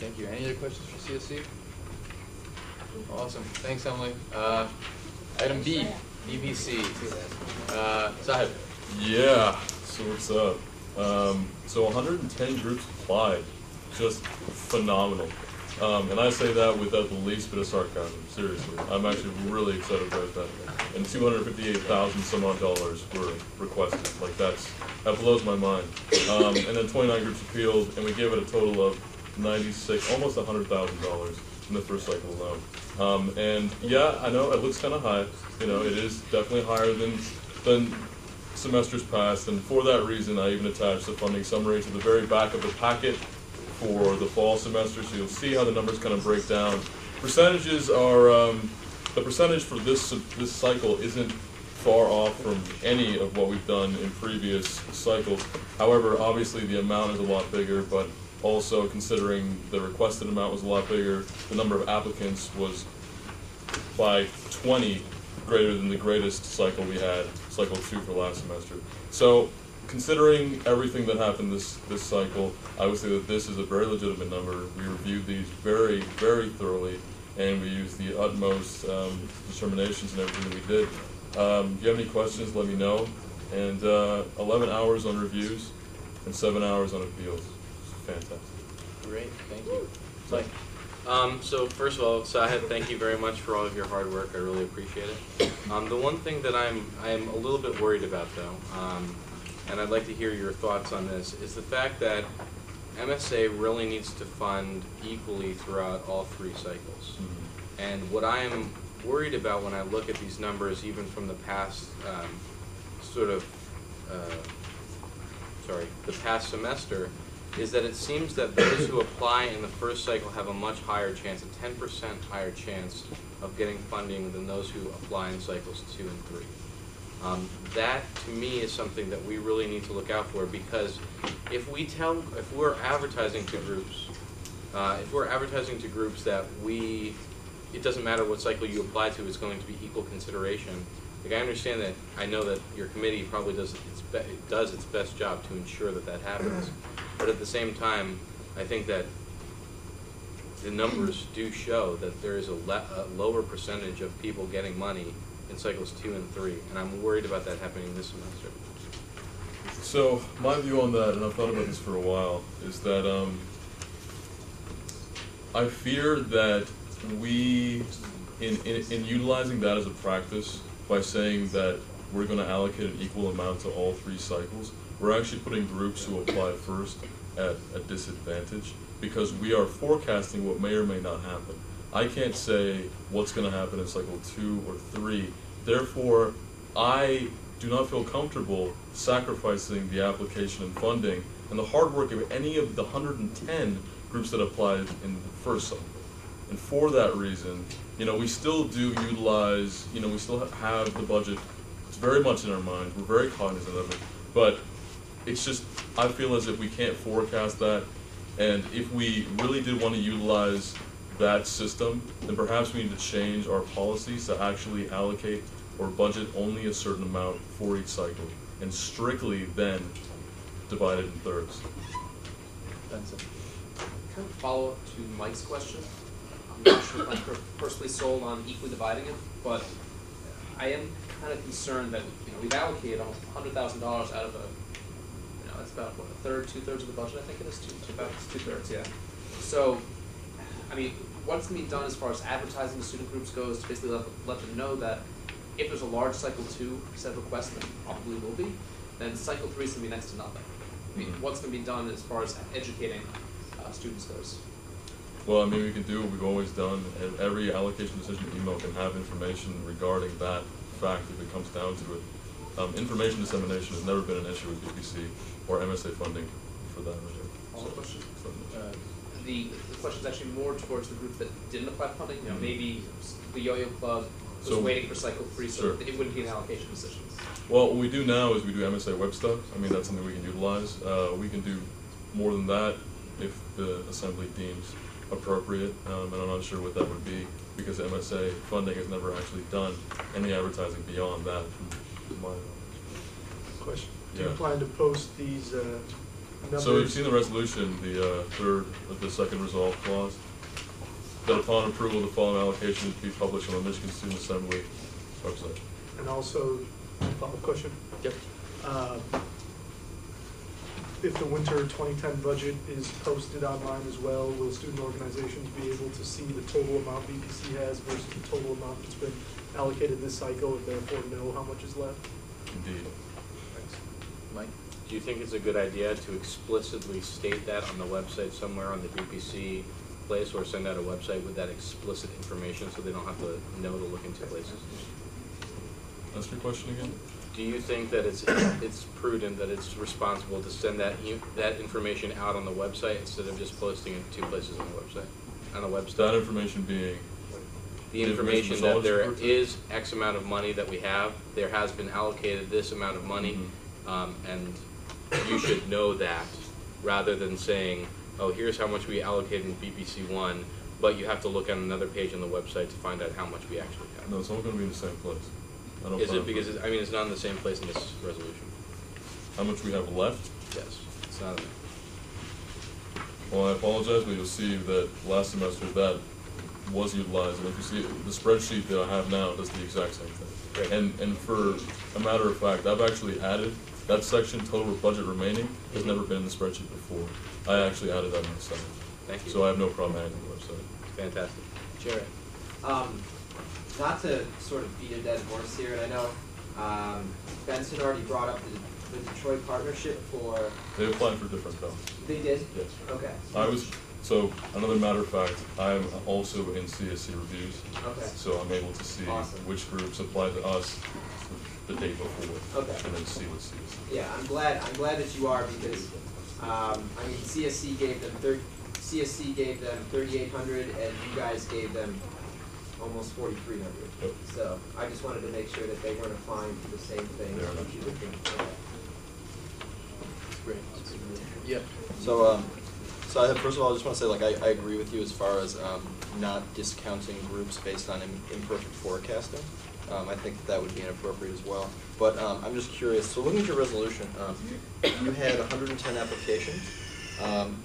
thank you. Any other questions for CSC? Awesome. Thanks, Emily. Item B, BBC. Sahib. Yeah, so what's up? So 110 groups applied, just phenomenal. And I say that without the least bit of sarcasm, seriously. I'm actually really excited about that. And 258,000 some odd dollars were requested. Like that blows my mind. And then 29 groups appealed, and we gave it a total of 96, almost $100,000 in the first cycle alone. And yeah, I know it looks kind of high. You know, it is definitely higher than semesters past, and for that reason, I even attached the funding summary to the very back of the packet for the fall semester, so you'll see how the numbers kind of break down. Percentages are, the percentage for this cycle isn't far off from any of what we've done in previous cycles. However, obviously the amount is a lot bigger, but also considering the requested amount was a lot bigger, the number of applicants was by 20 greater than the greatest cycle we had, cycle 2 for last semester. So considering everything that happened this cycle, I would say that this is a very legitimate number. We reviewed these very, very thoroughly, and we used the utmost determinations and everything that we did. If you have any questions, let me know. And 11 hours on reviews and 7 hours on appeals. Fantastic. Great, thank you. Mike. So first of all, Sahib, thank you very much for all of your hard work. I really appreciate it. The one thing that I'm a little bit worried about, though, and I'd like to hear your thoughts on this, is the fact that MSA really needs to fund equally throughout all 3 cycles. Mm-hmm. And what I am worried about when I look at these numbers, even from the past the past semester, is that it seems that those who apply in the first cycle have a much higher chance, a 10% higher chance of getting funding than those who apply in cycles 2 and 3. That, to me, is something that we really need to look out for, because if we're advertising to groups, that it doesn't matter what cycle you apply to, it's going to be equal consideration. Like, I understand that, I know that your committee probably does its best job to ensure that that happens. But at the same time, I think that the numbers do show that there is a lower percentage of people getting money in cycles 2 and 3, and I'm worried about that happening this semester. So my view on that, and I've thought about this for a while, is that I fear that we, in utilizing that as a practice, by saying that we're going to allocate an equal amount to all 3 cycles, we're actually putting groups who apply first at a disadvantage, because we are forecasting what may or may not happen. I can't say what's going to happen in cycle 2 or 3. Therefore, I do not feel comfortable sacrificing the application and funding and the hard work of any of the 110 groups that applied in the first cycle. And for that reason, we still do utilize, we still have the budget. It's very much in our mind. We're very cognizant of it. But it's just, I feel as if we can't forecast that. And if we really did want to utilize that system, then perhaps we need to change our policies to actually allocate or budget only a certain amount for each cycle, and strictly then divide it in thirds. That's it. Kind of follow up to Mike's question. I'm not sure if I'm personally sold on equally dividing it, but I am kind of concerned that we've allocated almost $100,000 out of that's about what, a third, 2/3 of the budget. I think it is about 2/3, yeah. So, I mean, what's going to be done as far as advertising the student groups goes to basically let them know that if there's a large cycle 2 set of requests, that probably will be, then cycle 3 is going to be next to nothing. I mean, what's going to be done as far as educating students goes? Well, I mean, we can do what we've always done, and every allocation decision email can have information regarding that fact if it comes down to it. Information dissemination has never been an issue with BBC or MSA funding for that matter. All the questions? The question is actually more towards the group that didn't apply for funding. Maybe the Yo-Yo Club was waiting for cycle 3, so it wouldn't be an allocation decision. Well, what we do now is we do MSA web stuff. I mean, that's something we can utilize. We can do more than that if the assembly deems appropriate, and I'm not sure what that would be, because MSA funding has never actually done any advertising beyond that from my knowledge. Question. Do Yeah. you plan to post these So you've seen the resolution, the third of the second resolve clause, that upon approval, the following allocation be published on the Michigan Student Assembly website. And also, follow-up question. Yep. If the winter 2010 budget is posted online as well, will student organizations be able to see the total amount VPC has versus the total amount that's been allocated this cycle, and therefore know how much is left? Indeed. Thanks. Mike? Do you think it's a good idea to explicitly state that on the website somewhere on the BPC place, or send out a website with that explicit information so they don't have to know to look into places? Ask your question again? Do you think that it's prudent, that it's responsible to send that information out on the website instead of just posting it 2 places on the website? On the website? That information being? The information that there is X amount of money that we have, there has been allocated this amount of money, and you should know that, rather than saying, oh, here's how much we allocated in BPC 1, but you have to look on another page on the website to find out how much we actually have. No, it's all going to be in the same place. I don't Is plan it because, for- I mean, it's not in the same place in this resolution? How much we have left? Yes, it's not in there. Well, I apologize, but you'll see that last semester that was utilized, and if you see the spreadsheet that I have now does the exact same thing. Great. And for a matter of fact, I've actually added that section, total budget remaining, has never been in the spreadsheet before. I actually added that myself. Thank you. So I have no problem adding the website. Fantastic. Jared? Not to sort of beat a dead horse here, and I know Benson already brought up the Detroit partnership for. They applied for different jobs. They did? Yes. Okay. So another matter of fact, I am also in CSC reviews. Okay. So I'm able to see Awesome. which groups applied to us the day before. Okay. And then see what CSC. Yeah, I'm glad that you are, because I mean CSC gave them 3,800, and you guys gave them almost 4,300. Yep. So I just wanted to make sure that they weren't applying for the same thing. Fair enough. Okay. Great. Yep. So, so first of all, I just want to say, like, I agree with you as far as not discounting groups based on imperfect forecasting. I think that would be inappropriate as well. But I'm just curious, so looking at your resolution, you had 110 applications,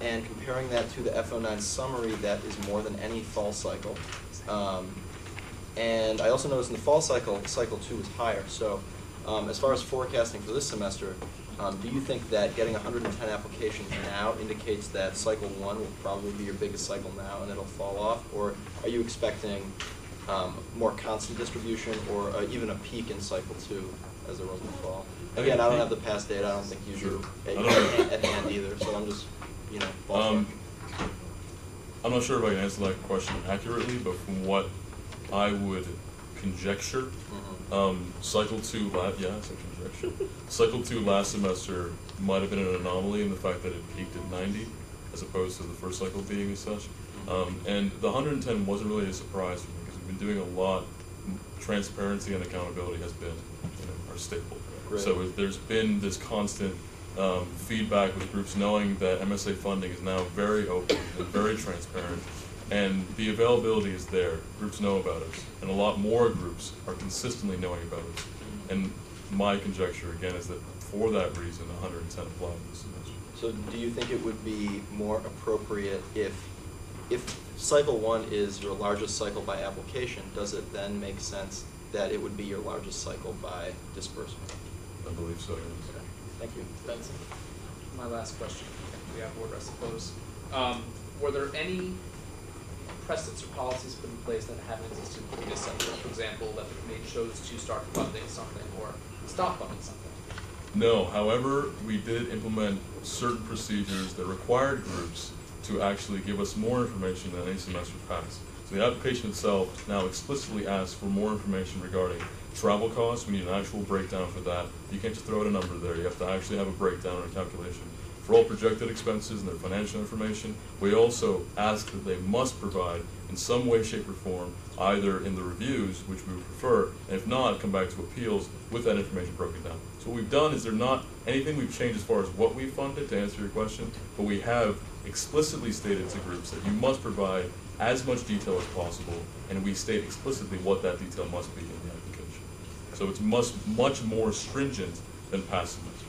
and comparing that to the F09 summary, that is more than any fall cycle. And I also noticed in the fall cycle, cycle 2 was higher. So as far as forecasting for this semester, do you think that getting 110 applications now indicates that cycle 1 will probably be your biggest cycle now and it'll fall off? Or are you expecting more constant distribution, or even a peak in cycle 2 as there was in the fall? Again, I don't have the past data. I don't think you do at hand either. So I'm just, ballpark. I'm not sure if I can answer that question accurately, but from what I would conjecture, cycle 2 cycle 2 last semester might have been an anomaly in the fact that it peaked at 90, as opposed to the first cycle being as such. And the 110 wasn't really a surprise for me, because we've been doing a lot. Transparency and accountability has been our staple. Great. So there's been this constant feedback with groups knowing that MSA funding is now very open and very transparent, and the availability is there. Groups know about us, and a lot more groups are consistently knowing about us. And my conjecture, again, is that for that reason, 110 applied this semester. So do you think it would be more appropriate if cycle 1 is your largest cycle by application, does it then make sense that it would be your largest cycle by disbursement? I believe so, yes. Thank you. Benson? My last question, we have order, I suppose. Were there any precedents or policies put in place that haven't existed previous cycles? For example, that the committee chose to start funding something or stop funding something? No, however, we did implement certain procedures that required groups to actually give us more information than any semester past. So the application itself now explicitly asks for more information regarding travel costs. We need an actual breakdown for that. You can't just throw out a number there. You have to actually have a breakdown or a calculation for all projected expenses and their financial information. We also ask that they must provide in some way, shape, or form, either in the reviews, which we would prefer, and if not, come back to appeals with that information broken down. So what we've done is there's not anything we've changed as far as what we funded, to answer your question, but we have explicitly stated to groups that you must provide as much detail as possible, and we state explicitly what that detail must be in the application. So it's much more stringent than past semesters.